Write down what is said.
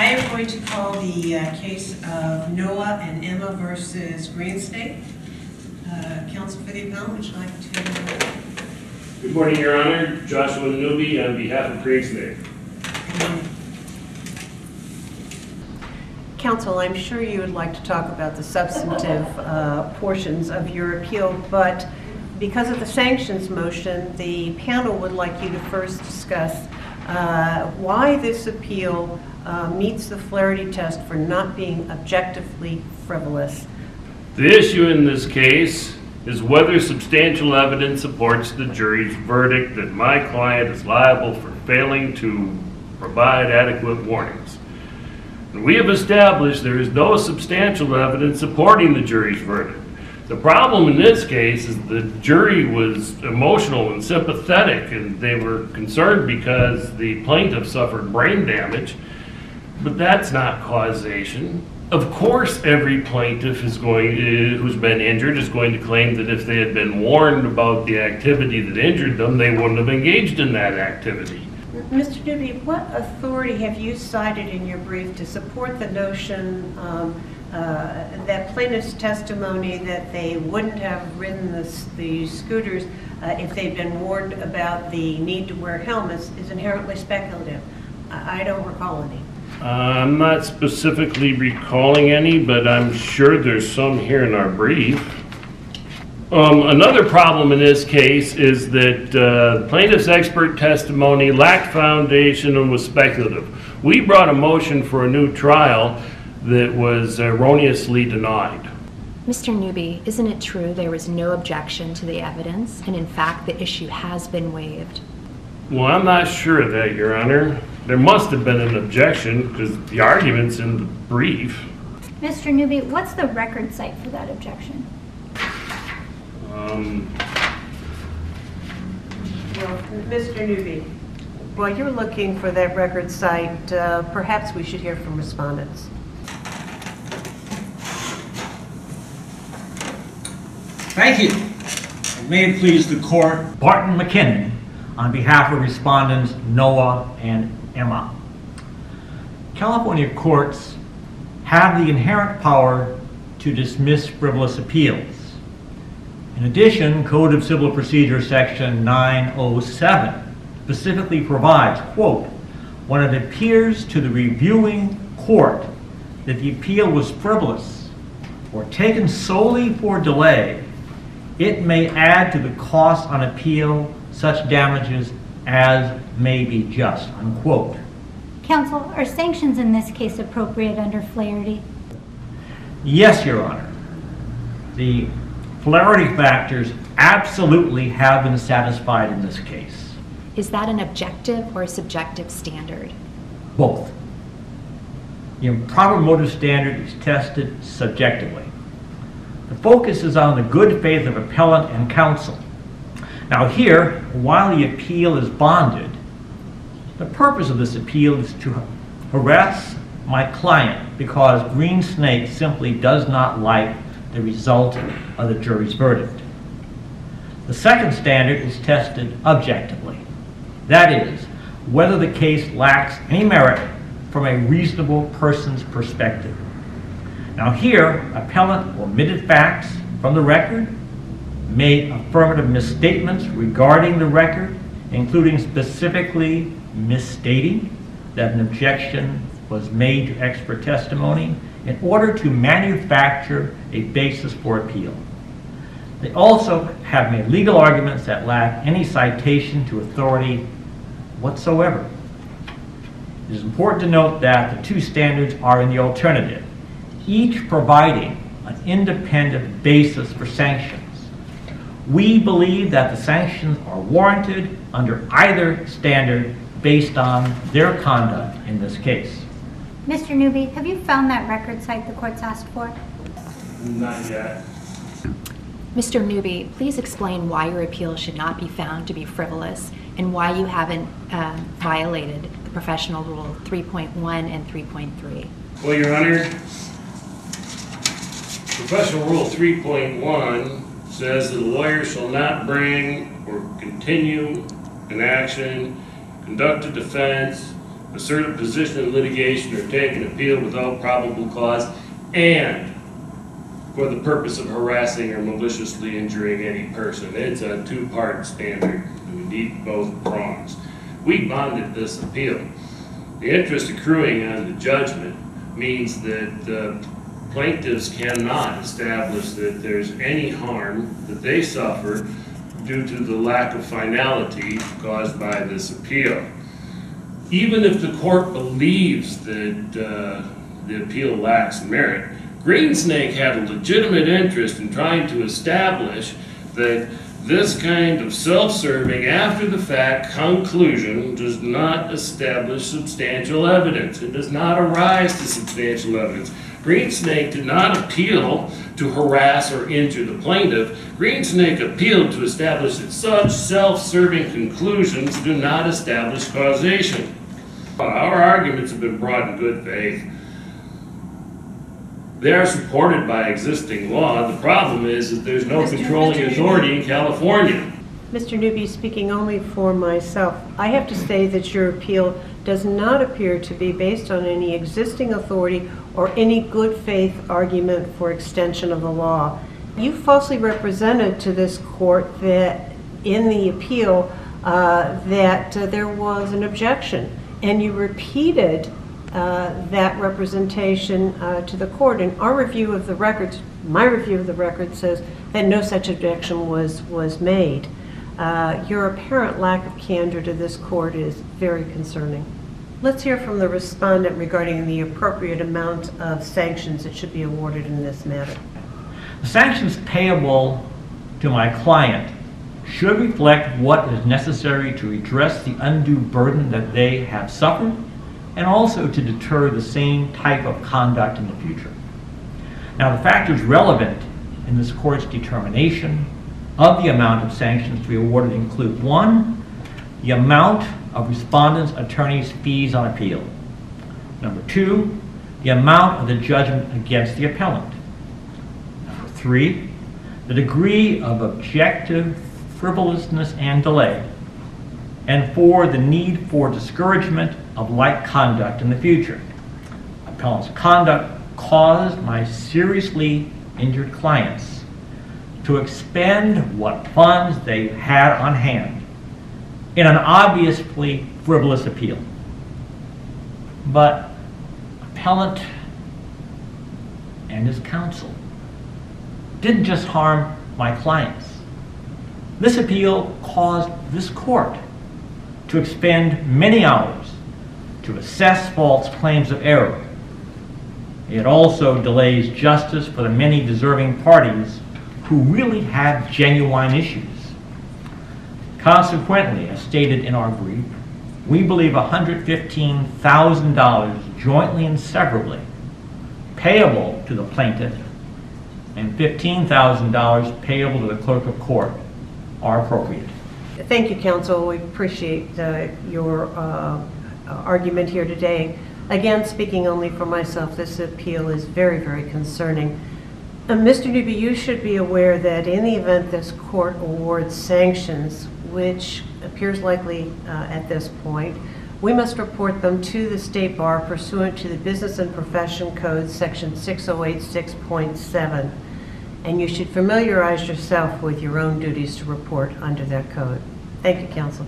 I am going to call the case of Noah and Emma versus Green State. Counsel for the appellant, would you like to? Good morning, Your Honor. Joshua Newby on behalf of Green State. Counsel, I'm sure you would like to talk about the substantive portions of your appeal, but because of the sanctions motion, the panel would like you to first discuss why this appeal meets the Flaherty test for not being objectively frivolous. The issue in this case is whether substantial evidence supports the jury's verdict that my client is liable for failing to provide adequate warnings. And we have established there is no substantial evidence supporting the jury's verdict. The problem in this case is the jury was emotional and sympathetic, and they were concerned because the plaintiff suffered brain damage, but that's not causation. Of course, every plaintiff is who's been injured is going to claim that if they had been warned about the activity that injured them, they wouldn't have engaged in that activity. Mr. Newby, what authority have you cited in your brief to support the notion that plaintiff's testimony that they wouldn't have ridden the scooters if they'd been warned about the need to wear helmets is inherently speculative? I don't recall any. I'm not specifically recalling any, but I'm sure there's some here in our brief. Another problem in this case is that plaintiff's expert testimony lacked foundation and was speculative. We brought a motion for a new trial that was erroneously denied. Mr. Newby, isn't it true there was no objection to the evidence, and in fact the issue has been waived? Well, I'm not sure of that, Your Honor. There must have been an objection because the argument's in the brief. Mr. Newby, what's the record site for that objection? Well, Mr. Newby, while you're looking for that record site, perhaps we should hear from respondents. Thank you. And may it please the court, Barton McKinnon, on behalf of respondents Noah and Emma. California courts have the inherent power to dismiss frivolous appeals. In addition, Code of Civil Procedure Section 907 specifically provides, quote, when it appears to the reviewing court that the appeal was frivolous or taken solely for delay, it may add to the cost on appeal such damages as may be just, unquote. Counsel, are sanctions in this case appropriate under Flaherty? Yes, Your Honor. The Flaherty factors absolutely have been satisfied in this case. Is that an objective or a subjective standard? Both. The improper motive standard is tested subjectively. The focus is on the good faith of appellant and counsel. Now here, while the appeal is bonded, the purpose of this appeal is to harass my client because Green Snake simply does not like the result of the jury's verdict. The second standard is tested objectively. That is, whether the case lacks any merit from a reasonable person's perspective. Now here, appellant omitted facts from the record, made affirmative misstatements regarding the record, including specifically misstating that an objection was made to expert testimony in order to manufacture a basis for appeal. They also have made legal arguments that lack any citation to authority whatsoever. It is important to note that the two standards are in the alternative, each providing an independent basis for sanctions. We believe that the sanctions are warranted under either standard based on their conduct in this case. Mr. Newby, have you found that record site the court's asked for? Not yet. Mr. Newby, please explain why your appeal should not be found to be frivolous and why you haven't violated the professional rule 3.1 and 3.3. Well, Your Honor, professional rule 3.1 says that a lawyer shall not bring or continue an action, conduct a defense, assert a position in litigation or take an appeal without probable cause, and for the purpose of harassing or maliciously injuring any person. It's a two-part standard. We need both prongs. We bonded this appeal. The interest accruing on the judgment means that plaintiffs cannot establish that there's any harm that they suffer due to the lack of finality caused by this appeal. Even if the court believes that the appeal lacks merit, Greensnake had a legitimate interest in trying to establish that this kind of self-serving, after-the-fact conclusion does not establish substantial evidence. It does not arise to substantial evidence. Greensnake did not appeal to harass or injure the plaintiff. Greensnake appealed to establish that such self-serving conclusions do not establish causation. Our arguments have been brought in good faith. They are supported by existing law. The problem is that there's no controlling authority in California. Mr. Newby, speaking only for myself, I have to say that your appeal does not appear to be based on any existing authority or any good faith argument for extension of the law. You falsely represented to this court that in the appeal that there was an objection, and you repeated that representation to the court. And our review of the records, my review of the record, says that no such objection was made. Your apparent lack of candor to this court is very concerning. Let's hear from the respondent regarding the appropriate amount of sanctions that should be awarded in this matter. The sanctions payable to my client should reflect what is necessary to redress the undue burden that they have suffered, and also to deter the same type of conduct in the future. Now, the factors relevant in this court's determination of the amount of sanctions to be awarded include: 1, the amount of respondent's attorney's fees on appeal; 2, the amount of the judgment against the appellant; 3, the degree of objective frivolousness and delay; and 4, the need for discouragement of like conduct in the future. Appellant's conduct caused my seriously injured clients to expend what funds they had on hand in an obviously frivolous appeal. But appellant and his counsel didn't just harm my clients. This appeal caused this court to expend many hours to assess false claims of error. It also delays justice for the many deserving parties who really have genuine issues. Consequently, as stated in our brief, we believe $115,000 jointly and severally payable to the plaintiff and $15,000 payable to the clerk of court are appropriate. Thank you, counsel. We appreciate your argument here today. Again, speaking only for myself, this appeal is very, very concerning. Mr. Newby, you should be aware that in the event this court awards sanctions, which appears likely at this point, we must report them to the State Bar pursuant to the Business and Profession Code, Section 6086.7. And you should familiarize yourself with your own duties to report under that code. Thank you, counsel.